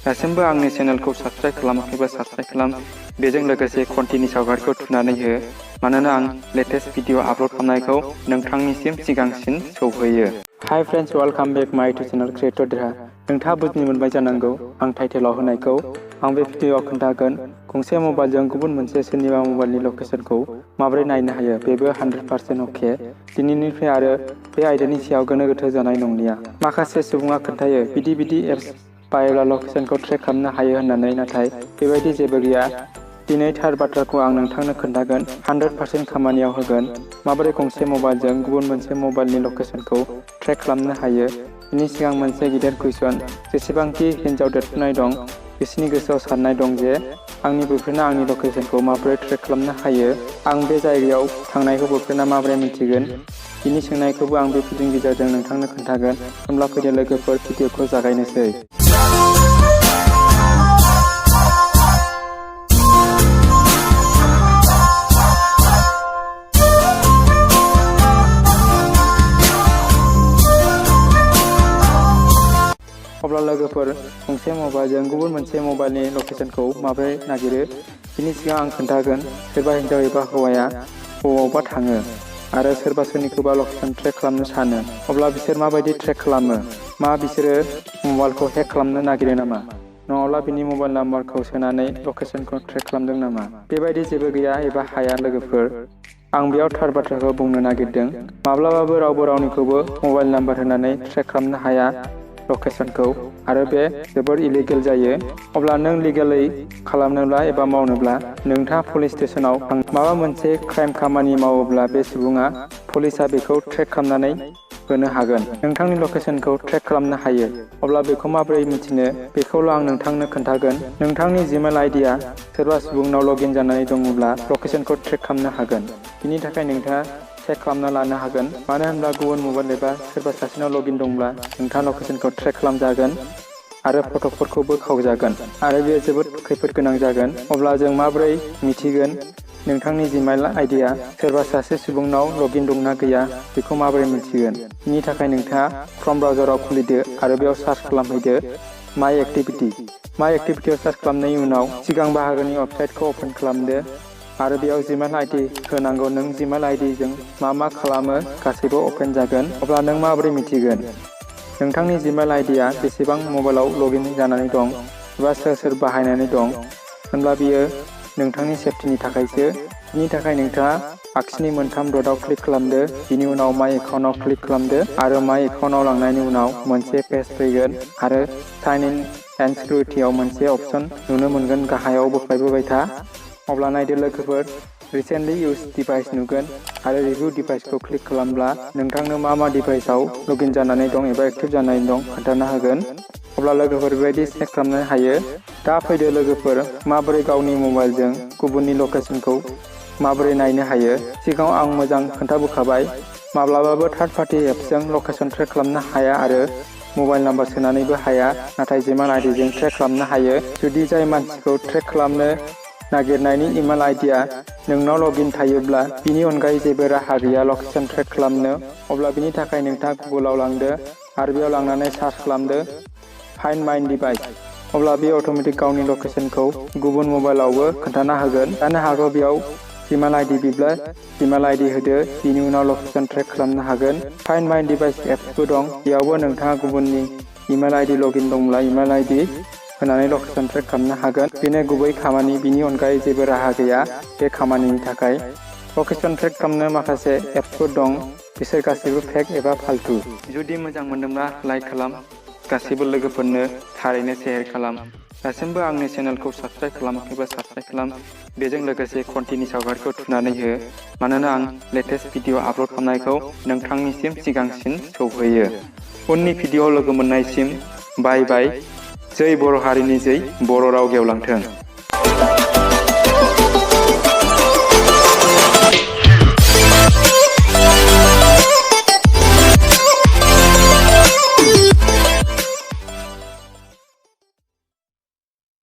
दासिमबो आंनि चेनेलखौ subscribe खालामाखैबा subscribe खालाम, बेजों लोगोसे घन्टिनि सावगारिखौ थुनानै हो, मानोना आं लेटेस्ट भिडिअ आपल'ड खालामनायखौ नोंथांनिसिम सिगांसिन सौहैयो। हाय फ्रेन्ड्स, वेलकाम बेक माय टु चेनेल क्रिएटर देहा। नोंथाङा बुजिनो मोनबाय जानांगौ आं टाइटेलाव होनायखौ। आं बे भिडिअ'आव खोन्थागोन गंसे मबाइलजों गुबुन मोनसे सोरनिबा मबाइलनि लकेसनखौ माबोरै नायनो हायो, बेबो 100% अके। दिनैनिफ्राय आरो बे आयदानि सायाव गोनो गोथो जानाय नंलिया। माखासे सुबुङा खोन्थायो बिदि एप्स बायोब्ला लकेसनखौ ट्रेक खालामनो हायो होननानै, नाथाय बेबायदि जेबो गैया। दिनै थार बाथ्राखौ आं नोंथांनो खोन्थागोन, 100% खामानियाव होगोन। माबोरै गंसे मबाइलजों गुबुन मोनसे मबाइलनि लकेसनखौ ट्रेक खालामनो हायो। बिनि सिगां मोनसे गिदिर कुइसन, जेसेबांखि हिन्जाव देरफुनाय दं बिसोरनि गोसोआव साननाय दं जे आंनि बयफ्रेन्डआ आंनि लकेसनखौ माबोरै ट्रेक खालामनो हायो, आं बे जायगायाव थांनायखौ बयफ्रेन्डआ माबोरै मिन्थिगोन। बिनि सोंनायखौबो आं बे भिडिअनि गेजेरजों नोंथांनो खोन्थागोन। होमब्ला फैदो लोगोफोर, भिडिअखौ जागायनोसै। अब्ला लोगोफोर, गंसे मबाइलजों गुबुन मोनसे मबाइलनि लकेसनखौ माबोरै नागिरो बिनि सिगां आं खोन्थागोन। सोरबा हिन्जाव एबा हौवाया बबावबा थाङो आरो सोरबा सोरनिखौबा लकेसन ट्रेक खालामनो सानो, अब्ला बिसोर माबायदि ट्रेक खालामो? बिसोरो मबाइलखौ हेक खालामनो नागिरो नामा? नङाब्ला बिनि मबाइल नाम्बारखौ सोनानै लकेसनखौ ट्रेक खालामदों नामा? बेबायदि जेबो गैया एबा हाया लोगोफोर। आं बेयाव थार बाथ्राखौ बुंनो नागिरदों। माब्लाबाबो रावबो रावनिखौबो मबाइल नाम्बार होनानै ट्रेक खालामनो हाया लकेसनखौ, आरो बे जोबोर इलिगेल जायो। अब्ला नों लिगेलै खालामनोब्ला एबा मावनोब्ला नोंथाङा पुलिस स्टेसनाव माबा मोनसे क्राइम खामानि मावोब्ला बे सुबुङा, पुलिसा बेखौ ट्रेक खालामनानै होनो हागोन। नोंथांनि लकेसनखौ ट्रेक खालामनो हायो। अब्ला बेखौ माबोरै मिथिनो, बेखौल' आं नोंथांनो खोन्थागोन। नोंथांनि जिमेल आइडिया सोरबा सुबुंनाव लगइन जानानै दङब्ला लकेसनखौ ट्रेक खालामनो हागोन। बिनि थाखाय नोंथाङा चेक खालामना लानो हागोन। मानो होनब्ला गुबुन मबाइल एबा सोरबा सासेनाव लगइन दंब्ला नोंथाङा लकेसनखौ ट्रेक खालामजागोन आरो फटकफोरखौबो खावजागोन, आरो बेयो जोबोद खैफोद गोनां जागोन। अब्ला जों माबोरै मिथिगोन नोंथांनि जिमेल आइडिया सोरबा सासे सुबुंनाव लगइन दंना गैया, बेखौ माबोरै मिथिगोन? बिनि थाखाय नोंथाङा क्रोम ब्राउजाराव खुलिदो आरो बेयाव सार्च खालामहैदो माइ एक्टिभिटि। माइ एक्टिभिटियाव सार्च खालामनायनि उनाव सिगां बाहागोनि वेबसाइटखौ अपेन खालामदो आरो बेयाव जिमेल आइडि होनांगौ। नों जिमेल आइडिजों मा खालामो गासैबो अपेन जागोन। अब्ला नों माबोरै मिथिगोन नोंथांनि जिमेल आइडिया बेसेबां मबाइलाव लगइन जानानै दं एबा सोर बाहायनानै दं? होनब्ला बियो नोंथांनि सेफटिनि थाखायसो। बिनि थाखाय नोंथाङा आगसिनि मोनथाम डटआव क्लिक खालामदो, बिनि उनाव माइ एकाउन्टआव क्लिक खालामदो आरो माइ एकाउन्टआव लांनायनि उनाव मोनसे पेज फैगोन आरो साइन इन एन्ड सिकिउरिटियाव मोनसे अपसन नुनो मोनगोन। गाहायाव बोख्लायबोबाय था। अब्ला नायदो लोगोफोर, रिसेन्टलि इउज डिभाइस नुगोन आरो रिभिउ डिभाइसखौ क्लिक खालामब्ला नोंथांनो मा डिभाइसआव लगइन जानानै दं एबा एक्टिभ जानानै दं खोन्थानो होगोन। अब्ला लोगोफोर बेबायदि चेक खालामनो हायो। दा फैदो लोगोफोर, माबोरै गावनि मबाइलजों गुबुननि लकेसनखौ माबोरै नायनो हायो। सिगाङाव आं मोजां खोन्थाबोखाबाय, माब्लाबाबो थार्ड पार्टि एप्सजों लकेसन ट्रेक खालामनो हाया आरो मबाइल नाम्बार सोनानैबो हाया, नाथाय जिमेल आइडिजों ट्रेक खालामनो हायो। जुदि जाय मानसिखौ ट्रेक खालामनो नागिरनायनि इमेल आइडिया नोंनाव लगइन थायोब्ला बिनि अनगायै जेबो राहा गैया लकेसन ट्रेक खालामनो, अब्ला बिनि थाखाय नोंथाङा गुगोलाव लांदो आरो बेयाव लांनानै सार्च खालामदो फाइन्ड माइ डिभाइस। अब्ला बे अट'मेटिक गावनि लकेसनखौ गुबुन मबाइलावबो खोन्थाना होगोन। जानो हागौ बेयाव जिमेल आइडि बिब्ला जिमेल आइडि होदो, बिनि उनाव लकेसन ट्रेक खालामनो हागोन। फाइन्ड माइ डिभाइस एप्सबो दं, बेयावबो नोंथाङा गुबुननि इमेल आइडि लगइन दंब्ला इमेल आइडि होनानै लकेसन ट्रेक खालामनो हागोन। बेनो गुबै खामानि, बिनि अनगायै जेबो राहा गैया बे खामानिनि थाखाय। लकेसन ट्रेक खालामनो माखासे एप्सफोर दं, बिसोर गासैबो फेक एबा फाल्तु। जुदि मोजां मोनदोंब्ला लाइक खालाम, गासैबो लोगोफोरनो थारैनो शेयार खालाम। दासिमबो आंनि चेनेलखौ साबस्क्राइब खालामाखैबा साबस्क्राइब खालाम, बेजों लोगोसे घन्टिनि सावगारिखौ थुनानै हो, मानोना आं लेटेस्ट भिडिअ आपल'ड खालामनायखौ नोंथांनिसिम सिगांसिन सौहैयो। उननि भिडिअ लोगो मोननायसिम बाय बाय। जै बर' हारिनि जै, बर' राव गेवलांथों।